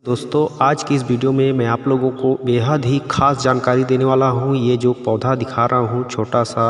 दोस्तों आज की इस वीडियो में मैं आप लोगों को बेहद ही खास जानकारी देने वाला हूं। ये जो पौधा दिखा रहा हूं छोटा सा,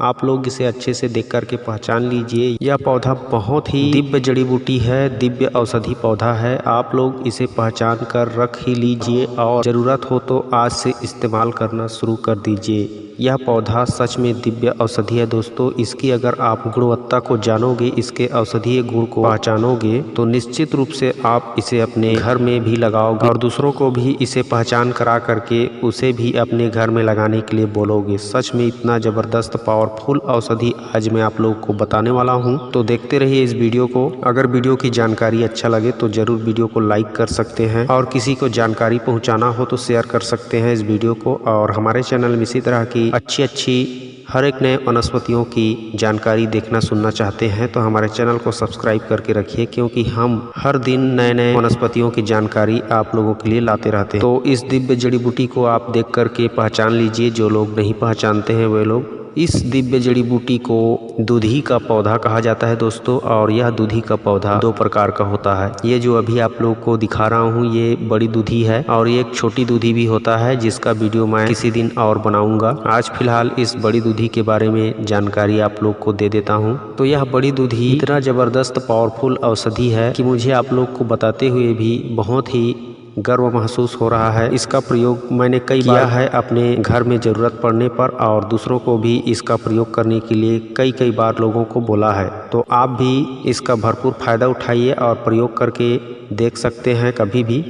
आप लोग इसे अच्छे से देख करके पहचान लीजिए। यह पौधा बहुत ही दिव्य जड़ी बूटी है, दिव्य औषधि पौधा है। आप लोग इसे पहचान कर रख ही लीजिए और ज़रूरत हो तो आज से इस्तेमाल करना शुरू कर दीजिए। यह पौधा सच में दिव्य औषधि है दोस्तों। इसकी अगर आप गुणवत्ता को जानोगे, इसके औषधीय गुण को पहचानोगे तो निश्चित रूप से आप इसे अपने घर में भी लगाओगे और दूसरों को भी इसे पहचान करा करके उसे भी अपने घर में लगाने के लिए बोलोगे। सच में इतना ज़बरदस्त पावरफुल औषधि आज मैं आप लोगों को बताने वाला हूं, तो देखते रहिए इस वीडियो को। अगर वीडियो की जानकारी अच्छा लगे तो जरूर वीडियो को लाइक कर सकते हैं और किसी को जानकारी पहुंचाना हो तो शेयर कर सकते हैं इस वीडियो को। और हमारे चैनल में इसी तरह की अच्छी हर एक नए वनस्पतियों की जानकारी देखना सुनना चाहते हैं तो हमारे चैनल को सब्सक्राइब करके रखिए, क्योंकि हम हर दिन नए वनस्पतियों की जानकारी आप लोगों के लिए लाते रहते हैं। तो इस दिव्य जड़ी बूटी को आप देख करके पहचान लीजिए। जो लोग नहीं पहचानते हैं वे लोग। इस दिव्य जड़ी बूटी को दूधी का पौधा कहा जाता है दोस्तों। और यह दूधी का पौधा दो प्रकार का होता है। ये जो अभी आप लोगों को दिखा रहा हूँ ये बड़ी दूधी है और ये एक छोटी दूधी भी होता है, जिसका वीडियो मैं किसी दिन और बनाऊंगा। आज फिलहाल इस बड़ी दूधी के बारे में जानकारी आप लोग को दे देता हूँ। तो यह बड़ी दूधी इतना जबरदस्त पावरफुल औषधि है कि मुझे आप लोग को बताते हुए भी बहुत ही गर्व महसूस हो रहा है। इसका प्रयोग मैंने कई बार किया है अपने घर में ज़रूरत पड़ने पर, और दूसरों को भी इसका प्रयोग करने के लिए कई बार लोगों को बोला है। तो आप भी इसका भरपूर फ़ायदा उठाइए और प्रयोग करके देख सकते हैं कभी भी।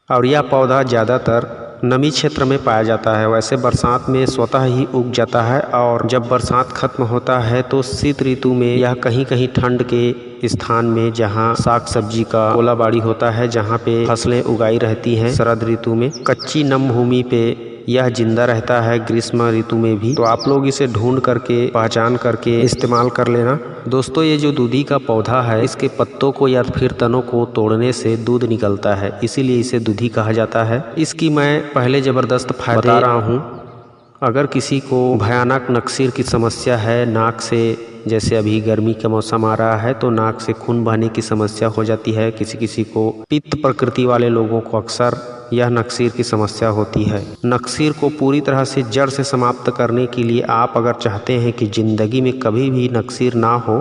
और यह पौधा ज़्यादातर नमी क्षेत्र में पाया जाता है। वैसे बरसात में स्वतः ही उग जाता है, और जब बरसात खत्म होता है तो शीत ऋतु में यह कहीं कहीं ठंड के स्थान में, जहां साग सब्जी का ओलाबाड़ी होता है, जहां पे फसलें उगाई रहती हैं शरद ऋतु में, कच्ची नम भूमि पे यह जिंदा रहता है ग्रीष्म ऋतु में भी। तो आप लोग इसे ढूंढ करके पहचान करके इस्तेमाल कर लेना दोस्तों। ये जो दूधी का पौधा है, इसके पत्तों को या फिर तनों को तोड़ने से दूध निकलता है, इसीलिए इसे दूधी कहा जाता है। इसकी मैं पहले ज़बरदस्त फायदे बता रहा हूँ। अगर किसी को भयानक नक्सीर की समस्या है, नाक से, जैसे अभी गर्मी का मौसम आ रहा है तो नाक से खून बहने की समस्या हो जाती है। किसी को पित्त प्रकृति वाले लोगों को अक्सर यह नक्सीर की समस्या होती है। नक्सीर को पूरी तरह से जड़ से समाप्त करने के लिए आप अगर चाहते हैं कि ज़िंदगी में कभी भी नक्सीर ना हो,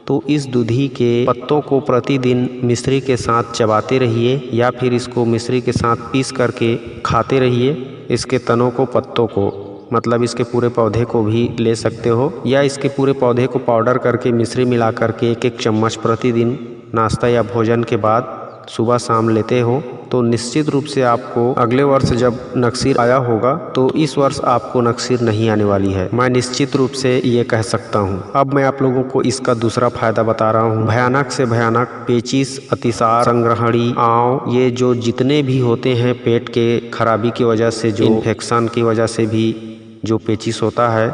तो इस दूधी के पत्तों को प्रतिदिन मिश्री के साथ चबाते रहिए, या फिर इसको मिश्री के साथ पीस करके खाते रहिए। इसके तनों को, पत्तों को, मतलब इसके पूरे पौधे को भी ले सकते हो, या इसके पूरे पौधे को पाउडर करके मिश्री मिला करके एक चम्मच प्रतिदिन नाश्ता या भोजन के बाद सुबह शाम लेते हो तो निश्चित रूप से आपको अगले वर्ष जब नक्सीर आया होगा तो इस वर्ष आपको नक्सीर नहीं आने वाली है। मैं निश्चित रूप से ये कह सकता हूँ। अब मैं आप लोगों को इसका दूसरा फायदा बता रहा हूँ। भयानक से भयानक पेचिश, अतिसार, संग्रहणी, आंव, ये जो जितने भी होते हैं पेट के खराबी की वजह से, जो इन्फेक्शन की वजह से भी जो पेचिश होता है,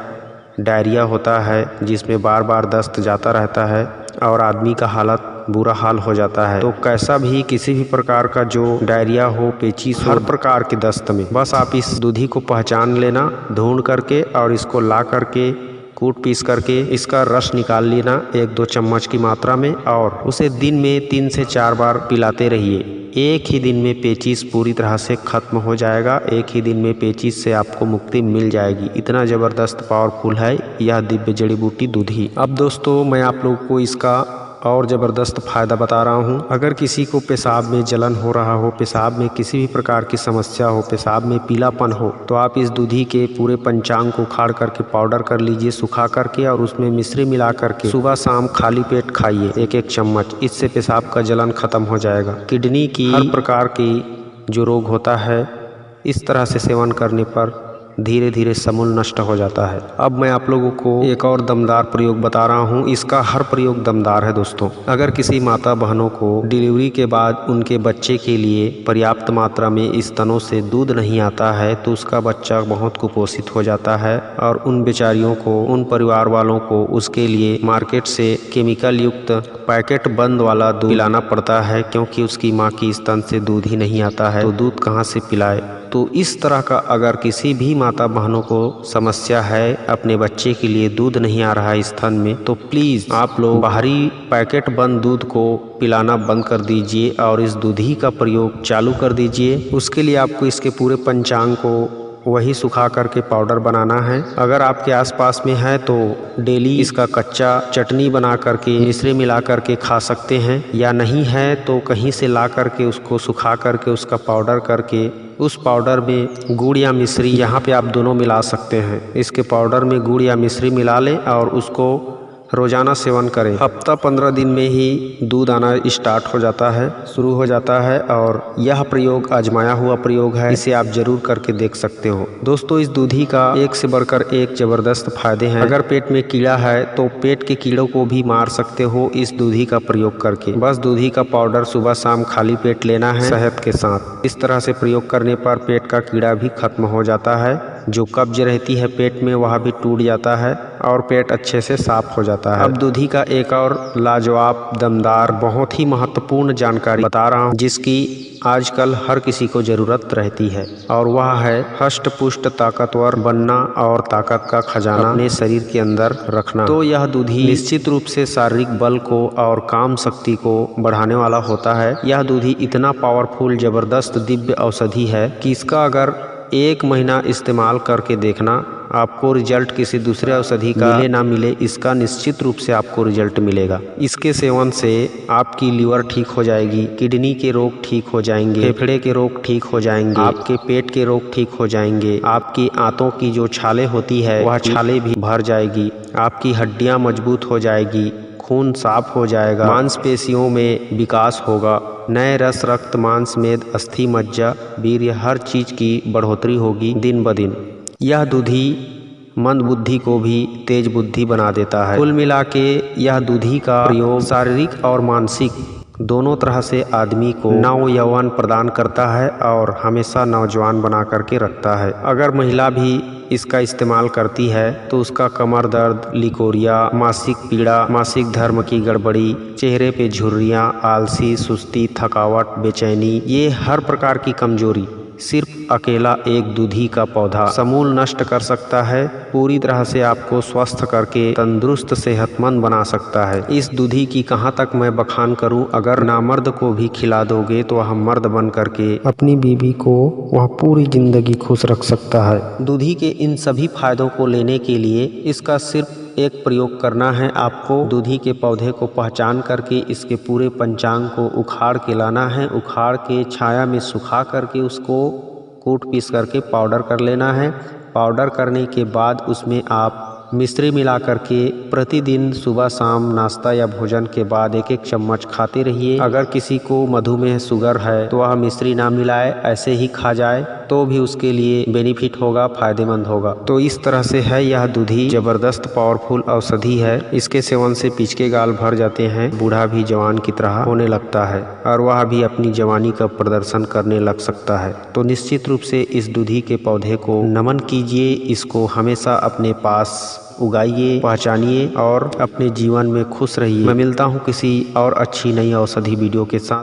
डायरिया होता है जिसमें बार बार दस्त जाता रहता है और आदमी का हालत बुरा हाल हो जाता है। तो कैसा भी किसी भी प्रकार का जो डायरिया हो, पेचिश हो, हर प्रकार के दस्त में बस आप इस दूधी को पहचान लेना ढूंढ करके, और इसको ला करके कूट पीस करके इसका रस निकाल लेना 1-2 चम्मच की मात्रा में, और उसे दिन में 3 से 4 बार पिलाते रहिए। एक ही दिन में पेचिश पूरी तरह से खत्म हो जाएगा। एक ही दिन में पेचिश से आपको मुक्ति मिल जाएगी। इतना ज़बरदस्त पावरफुल है यह दिव्य जड़ी बूटी दूधी। अब दोस्तों मैं आप लोगों को इसका और ज़बरदस्त फ़ायदा बता रहा हूँ। अगर किसी को पेशाब में जलन हो रहा हो, पेशाब में किसी भी प्रकार की समस्या हो, पेशाब में पीलापन हो, तो आप इस दूधी के पूरे पंचांग को उखाड़ करके पाउडर कर लीजिए सुखा करके, और उसमें मिश्री मिला करके सुबह शाम खाली पेट खाइए 1-1 चम्मच। इससे पेशाब का जलन खत्म हो जाएगा। किडनी की हर प्रकार की जो रोग होता है, इस तरह से सेवन करने पर धीरे धीरे समूल नष्ट हो जाता है। अब मैं आप लोगों को एक और दमदार प्रयोग बता रहा हूँ। इसका हर प्रयोग दमदार है दोस्तों। अगर किसी माता बहनों को डिलीवरी के बाद उनके बच्चे के लिए पर्याप्त मात्रा में इस स्तनों से दूध नहीं आता है तो उसका बच्चा बहुत कुपोषित हो जाता है, और उन बेचारियों को, उन परिवार वालों को उसके लिए मार्केट से केमिकल युक्त पैकेट बंद वाला दूध पिलाना पड़ता है, क्योंकि उसकी माँ की स्तन से दूध ही नहीं आता है तो दूध कहाँ से पिलाए। तो इस तरह का अगर किसी भी माता बहनों को समस्या है, अपने बच्चे के लिए दूध नहीं आ रहा है स्तन में, तो प्लीज़ आप लोग बाहरी पैकेट बंद दूध को पिलाना बंद कर दीजिए और इस दूधी का प्रयोग चालू कर दीजिए। उसके लिए आपको इसके पूरे पंचांग को वही सुखा करके पाउडर बनाना है। अगर आपके आसपास में है तो डेली इसका कच्चा चटनी बना करके मिश्री मिला करके खा सकते हैं, या नहीं है तो कहीं से ला करके उसको सुखा करके उसका पाउडर करके उस पाउडर में गुड़ या मिश्री, यहाँ पे आप दोनों मिला सकते हैं। इसके पाउडर में गुड़ या मिश्री मिला लें और उसको रोज़ाना सेवन करें। हफ्ता 15 दिन में ही दूध आना स्टार्ट हो जाता है, शुरू हो जाता है, और यह प्रयोग आजमाया हुआ प्रयोग है, इसे आप जरूर करके देख सकते हो। दोस्तों, इस दूधी का एक से बढ़कर एक ज़बरदस्त फायदे हैं। अगर पेट में कीड़ा है तो पेट के कीड़ों को भी मार सकते हो इस दूधी का प्रयोग करके। बस दूधी का पाउडर सुबह शाम खाली पेट लेना है शहद के साथ। इस तरह से प्रयोग करने पर पेट का कीड़ा भी खत्म हो जाता है, जो कब्ज रहती है पेट में वह भी टूट जाता है और पेट अच्छे से साफ हो जाता है। अब दूधी का एक और लाजवाब, दमदार, बहुत ही महत्वपूर्ण जानकारी बता रहा हूँ, जिसकी आजकल हर किसी को जरूरत रहती है, और वह है हष्ट पुष्ट ताकतवर बनना और ताकत का खजाना अपने शरीर के अंदर रखना। तो यह दूधी निश्चित रूप से शारीरिक बल को और काम शक्ति को बढ़ाने वाला होता है। यह दूधी इतना पावरफुल, जबरदस्त, दिव्य औषधि है कि इसका अगर 1 महीना इस्तेमाल करके देखना, आपको रिजल्ट किसी दूसरे औषधि का मिले ना मिले, इसका निश्चित रूप से आपको रिजल्ट मिलेगा। इसके सेवन से आपकी लीवर ठीक हो जाएगी, किडनी के रोग ठीक हो जाएंगे, फेफड़े के रोग ठीक हो जाएंगे, आपके पेट के रोग ठीक हो जाएंगे, आपकी आंतों की जो छाले होती है वह छाले भी भर जाएगी, आपकी हड्डियां मजबूत हो जाएगी, खून साफ हो जाएगा, मांसपेशियों में विकास होगा, नए रस, रक्त, मांस, मेद, अस्थि, मज्जा, वीर्य, हर चीज की बढ़ोतरी होगी दिन ब दिन। यह दूधी मंद बुद्धि को भी तेज बुद्धि बना देता है। कुल मिला के यह दूधी का प्रयोग शारीरिक और मानसिक दोनों तरह से आदमी को नव यौवन प्रदान करता है और हमेशा नौजवान बना करके रखता है। अगर महिला भी इसका इस्तेमाल करती है तो उसका कमर दर्द, लिकोरिया, मासिक पीड़ा, मासिक धर्म की गड़बड़ी, चेहरे पे झुर्रियाँ, आलसी, सुस्ती, थकावट, बेचैनी, ये हर प्रकार की कमजोरी सिर्फ अकेला एक दूधी का पौधा समूल नष्ट कर सकता है। पूरी तरह से आपको स्वस्थ करके तंदुरुस्त, सेहतमंद बना सकता है। इस दूधी की कहाँ तक मैं बखान करूं, अगर नामर्द को भी खिला दोगे तो वह मर्द बन करके अपनी बीवी को वह पूरी जिंदगी खुश रख सकता है। दूधी के इन सभी फायदों को लेने के लिए इसका सिर्फ एक प्रयोग करना है। आपको दूधी के पौधे को पहचान करके इसके पूरे पंचांग को उखाड़ के लाना है। उखाड़ के छाया में सुखा करके उसको कूट पीस करके पाउडर कर लेना है। पाउडर करने के बाद उसमें आप मिश्री मिला करके प्रतिदिन सुबह शाम नाश्ता या भोजन के बाद 1-1 चम्मच खाते रहिए। अगर किसी को मधुमेह, शुगर है तो वह मिश्री ना मिलाए, ऐसे ही खा जाए तो भी उसके लिए बेनिफिट होगा, फायदेमंद होगा। तो इस तरह से है यह दूधी, जबरदस्त पावरफुल औषधि है। इसके सेवन से पीछ के गाल भर जाते हैं, बूढ़ा भी जवान की तरह होने लगता है और वह भी अपनी जवानी का प्रदर्शन करने लग सकता है। तो निश्चित रूप से इस दूधी के पौधे को नमन कीजिए, इसको हमेशा अपने पास उगाइए, पहचानिए और अपने जीवन में खुश रहिए। मैं मिलता हूँ किसी और अच्छी नई औषधि वीडियो के साथ।